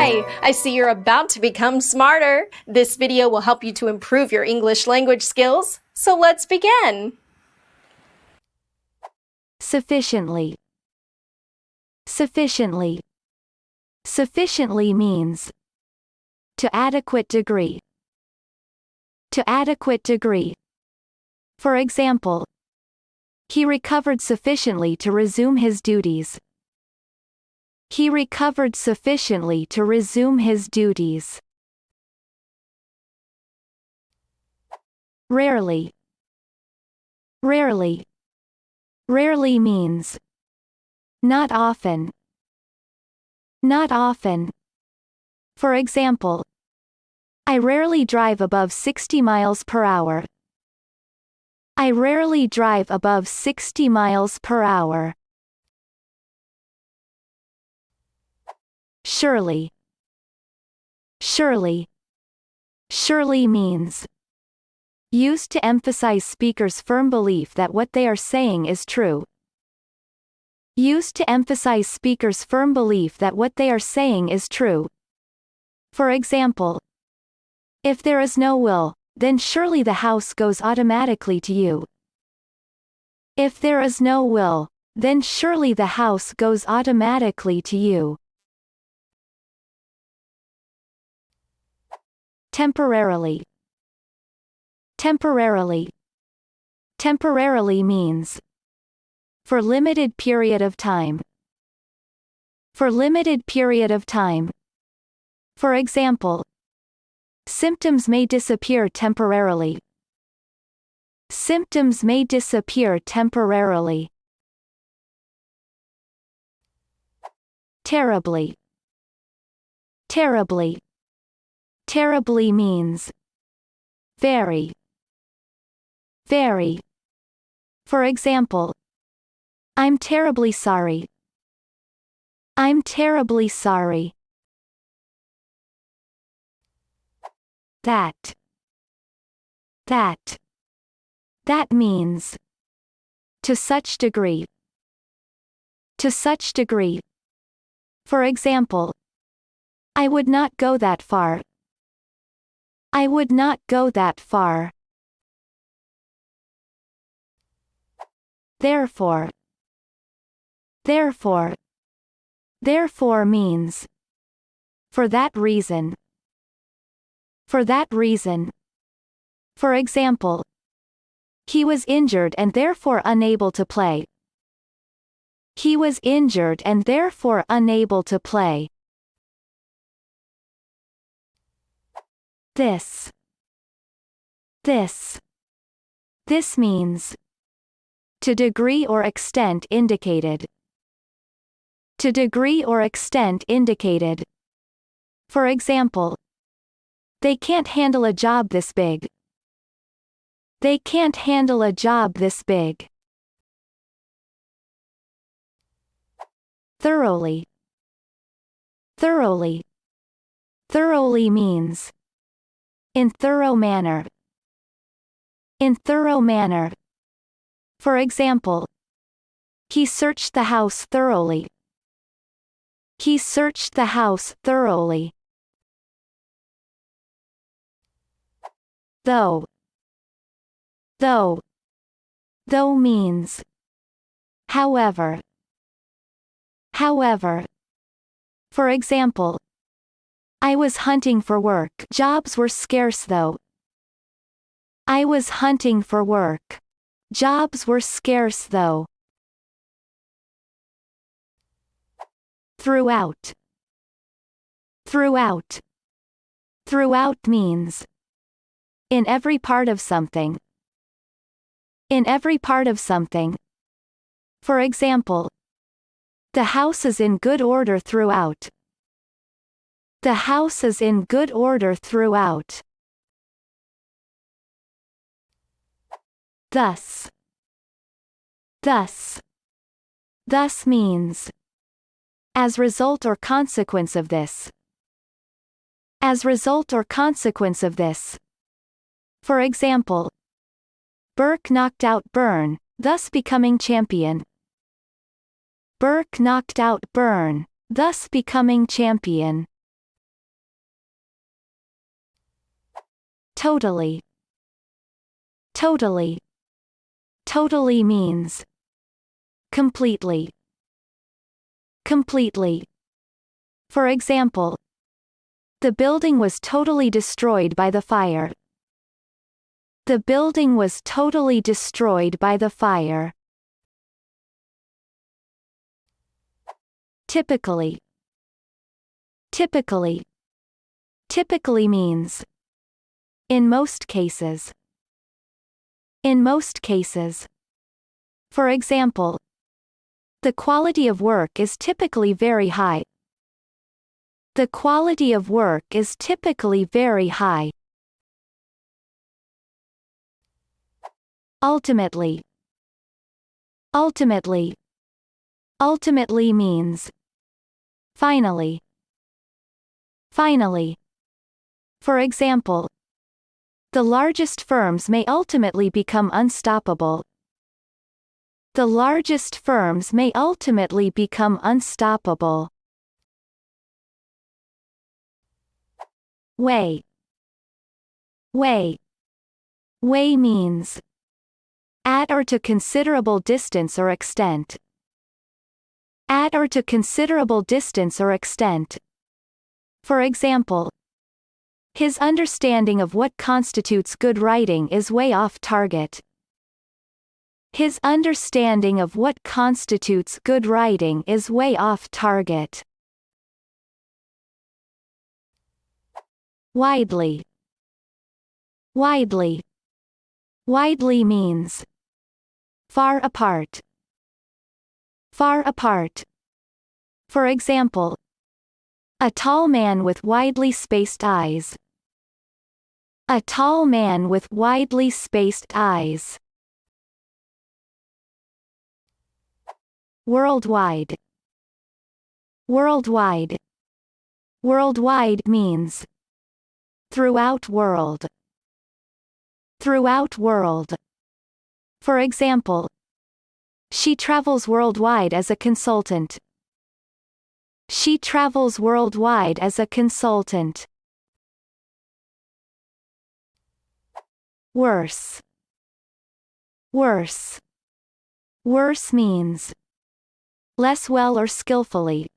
Hi! I see you're about to become smarter. This video will help you to improve your English language skills. So let's begin. Sufficiently. Sufficiently. Sufficiently means to adequate degree. To adequate degree. For example, he recovered sufficiently to resume his duties. He recovered sufficiently to resume his duties. Rarely. Rarely. Rarely means not often. Not often. For example, I rarely drive above 60 miles per hour. I rarely drive above 60 miles per hour. Surely. Surely. Surely means used to emphasize speakers' firm belief that what they are saying is true. Used to emphasize speakers' firm belief that what they are saying is true. For example, if there is no will, then surely the house goes automatically to you. If there is no will, then surely the house goes automatically to you. Temporarily. Temporarily. Temporarily means for limited period of time. For limited period of time. For example, symptoms may disappear temporarily. Symptoms may disappear temporarily. Terribly. Terribly. Terribly means very. Very. For example, I'm terribly sorry. I'm terribly sorry. That. That. That means to such degree. To such degree. For example, I would not go that far. I would not go that far. Therefore. Therefore. Therefore means for that reason. For that reason. For example, he was injured and therefore unable to play. He was injured and therefore unable to play. This. This. This means to degree or extent indicated. To degree or extent indicated. For example, they can't handle a job this big. They can't handle a job this big. Thoroughly. Thoroughly. Thoroughly means in thorough manner. In thorough manner. For example, he searched the house thoroughly. He searched the house thoroughly. Though. Though. Though means however. However. For example, I was hunting for work. Jobs were scarce though. I was hunting for work. Jobs were scarce though. Throughout. Throughout. Throughout means in every part of something. In every part of something. For example, the house is in good order throughout. The house is in good order throughout. Thus. Thus. Thus means as result or consequence of this. As result or consequence of this. For example, Burke knocked out Byrne, thus becoming champion. Burke knocked out Byrne, thus becoming champion. Totally. Totally. Totally means completely. Completely. For example, the building was totally destroyed by the fire. The building was totally destroyed by the fire. Typically. Typically. Typically means in most cases. In most cases. For example, the quality of work is typically very high. The quality of work is typically very high. Ultimately. Ultimately. Ultimately means finally. Finally. For example, the largest firms may ultimately become unstoppable. The largest firms may ultimately become unstoppable. Way. Way. Way means at or to considerable distance or extent. At or to considerable distance or extent. For example, his understanding of what constitutes good writing is way off target. His understanding of what constitutes good writing is way off target. Widely. Widely. Widely means far apart. Far apart. For example, a tall man with widely spaced eyes. A tall man with widely spaced eyes. Worldwide. Worldwide. Worldwide means throughout world. Throughout world. For example, she travels worldwide as a consultant. She travels worldwide as a consultant. Worse. Worse. Worse means less well or skillfully.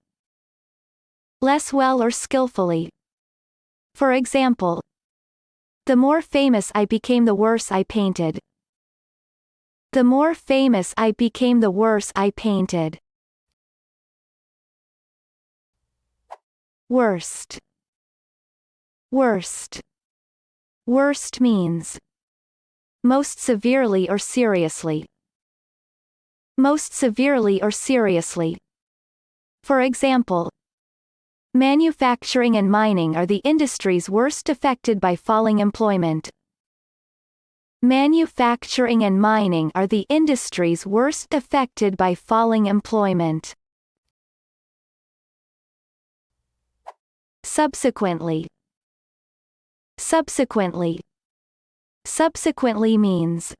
Less well or skillfully. For example, the more famous I became, the worse I painted. The more famous I became, the worse I painted. Worst. Worst. Worst means most severely or seriously. Most severely or seriously. For example, manufacturing and mining are the industries worst affected by falling employment. Manufacturing and mining are the industries worst affected by falling employment. Subsequently. Subsequently. Subsequently means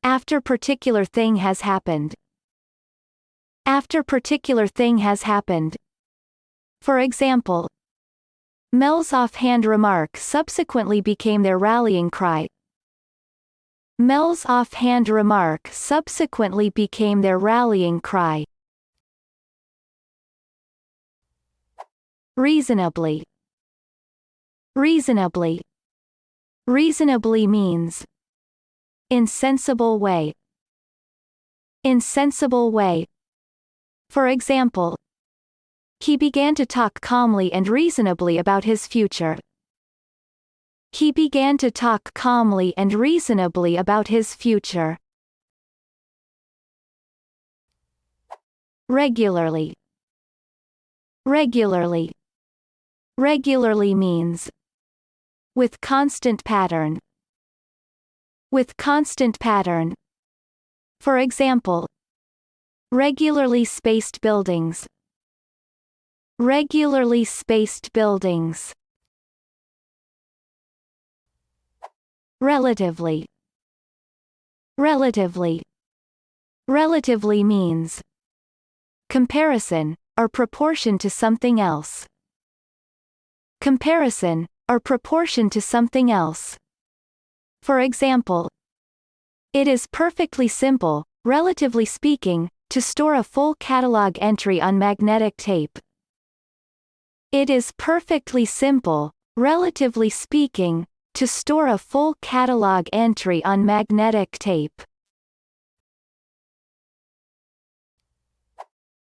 after particular thing has happened. After particular thing has happened. For example, Mel's offhand remark subsequently became their rallying cry. Mel's offhand remark subsequently became their rallying cry. Reasonably. Reasonably. Reasonably means in sensible way. In sensible way. For example, he began to talk calmly and reasonably about his future. He began to talk calmly and reasonably about his future. Regularly. Regularly. Regularly means with constant pattern. With constant pattern. For example, regularly spaced buildings. Regularly spaced buildings. Relatively. Relatively. Relatively means comparison, or proportion to something else. Comparison, or proportion to something else. For example, it is perfectly simple, relatively speaking, to store a full catalog entry on magnetic tape. It is perfectly simple, relatively speaking, to store a full catalog entry on magnetic tape.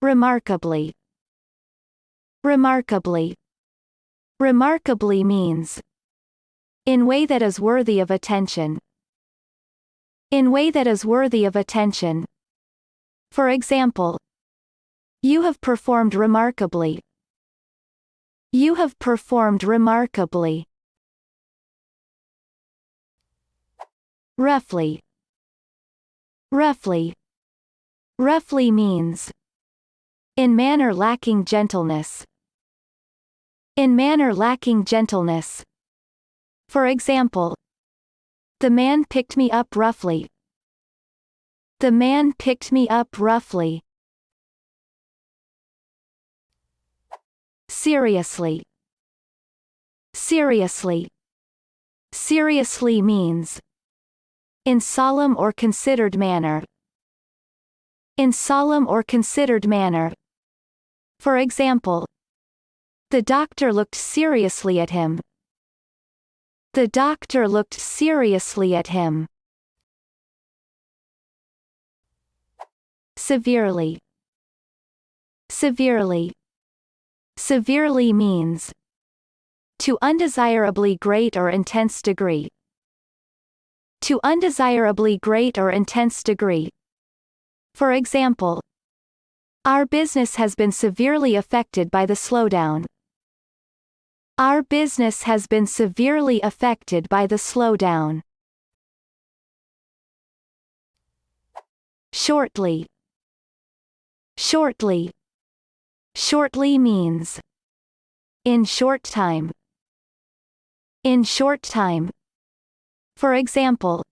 Remarkably. Remarkably. Remarkably means in way that is worthy of attention. In way that is worthy of attention. For example, you have performed remarkably. You have performed remarkably. Roughly. Roughly. Roughly means in manner lacking gentleness. In manner lacking gentleness. For example, the man picked me up roughly. The man picked me up roughly. Seriously. Seriously. Seriously means in solemn or considered manner. In solemn or considered manner. For example, the doctor looked seriously at him. The doctor looked seriously at him. Severely. Severely. Severely means to undesirably great or intense degree. To undesirably great or intense degree. For example, our business has been severely affected by the slowdown. Our business has been severely affected by the slowdown. Shortly. Shortly. Shortly means in short time. In short time. For example,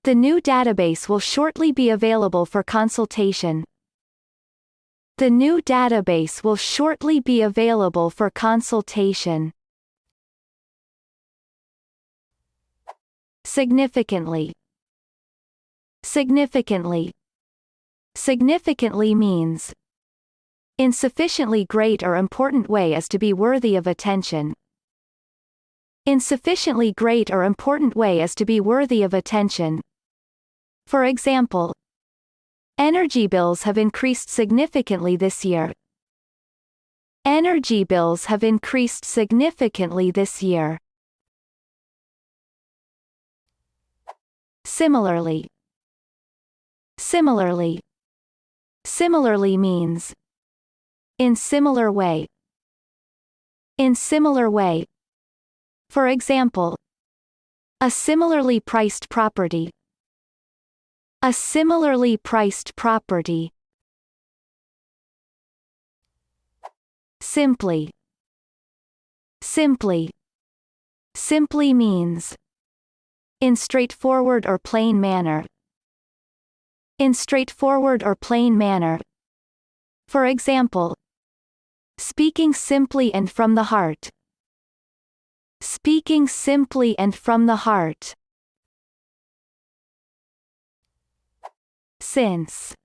the new database will shortly be available for consultation. The new database will shortly be available for consultation. Significantly. Significantly. Significantly means in sufficiently great or important way as to be worthy of attention. In sufficiently great or important way as to be worthy of attention. For example, energy bills have increased significantly this year. Energy bills have increased significantly this year. Similarly. Similarly. Similarly means in similar way. In similar way. For example, a similarly priced property. A similarly priced property. Simply. Simply. Simply means in straightforward or plain manner. In straightforward or plain manner. For example, speaking simply and from the heart. Speaking simply and from the heart. Since.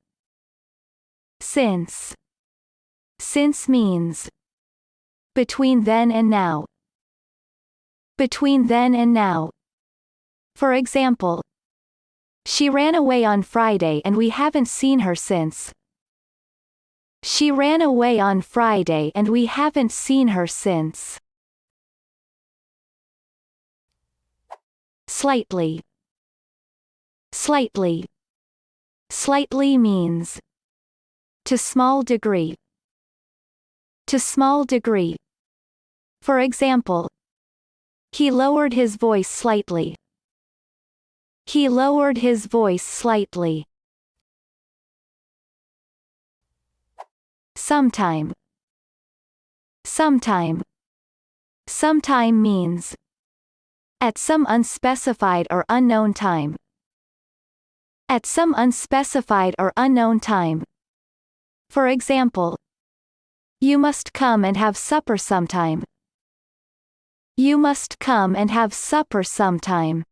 Since. Since means between then and now. Between then and now. For example, she ran away on Friday and we haven't seen her since. She ran away on Friday and we haven't seen her since. Slightly. Slightly. Slightly means to small degree. To small degree. For example, he lowered his voice slightly. He lowered his voice slightly. Sometime. Sometime. Sometime means at some unspecified or unknown time. At some unspecified or unknown time. For example, you must come and have supper sometime. You must come and have supper sometime.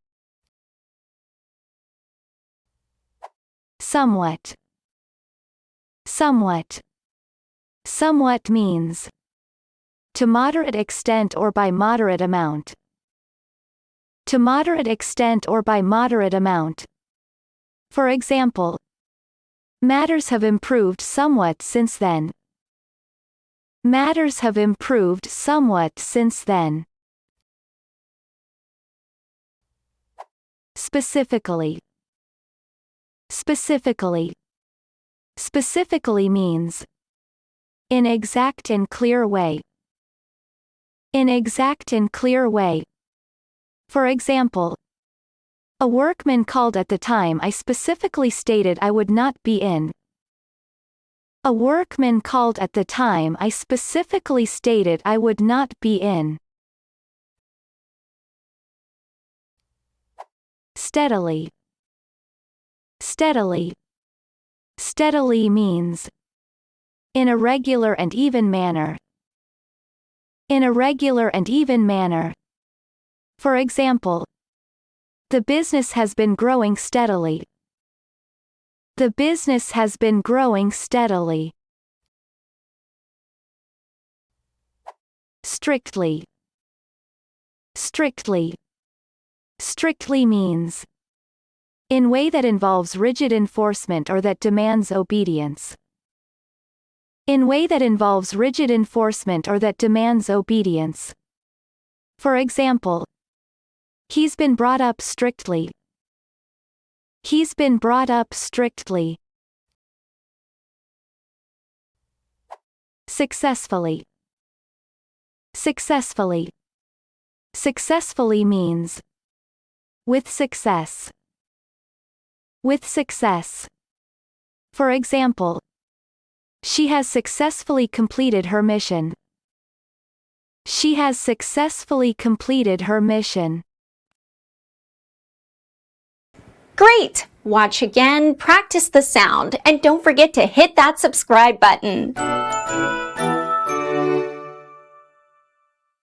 Somewhat. Somewhat. Somewhat means to moderate extent or by moderate amount. To moderate extent or by moderate amount. For example, matters have improved somewhat since then. Matters have improved somewhat since then. Specifically. Specifically. Specifically means in exact and clear way. In exact and clear way. For example, a workman called at the time I specifically stated I would not be in. A workman called at the time I specifically stated I would not be in. Steadily. Steadily. Steadily means in a regular and even manner. In a regular and even manner. For example, the business has been growing steadily. The business has been growing steadily. Strictly. Strictly. Strictly means in way that involves rigid enforcement or that demands obedience. In way that involves rigid enforcement or that demands obedience. For example, he's been brought up strictly. He's been brought up strictly. Successfully. Successfully. Successfully means with success. With success. For example, she has successfully completed her mission. She has successfully completed her mission. Great! Watch again, practice the sound, and don't forget to hit that subscribe button.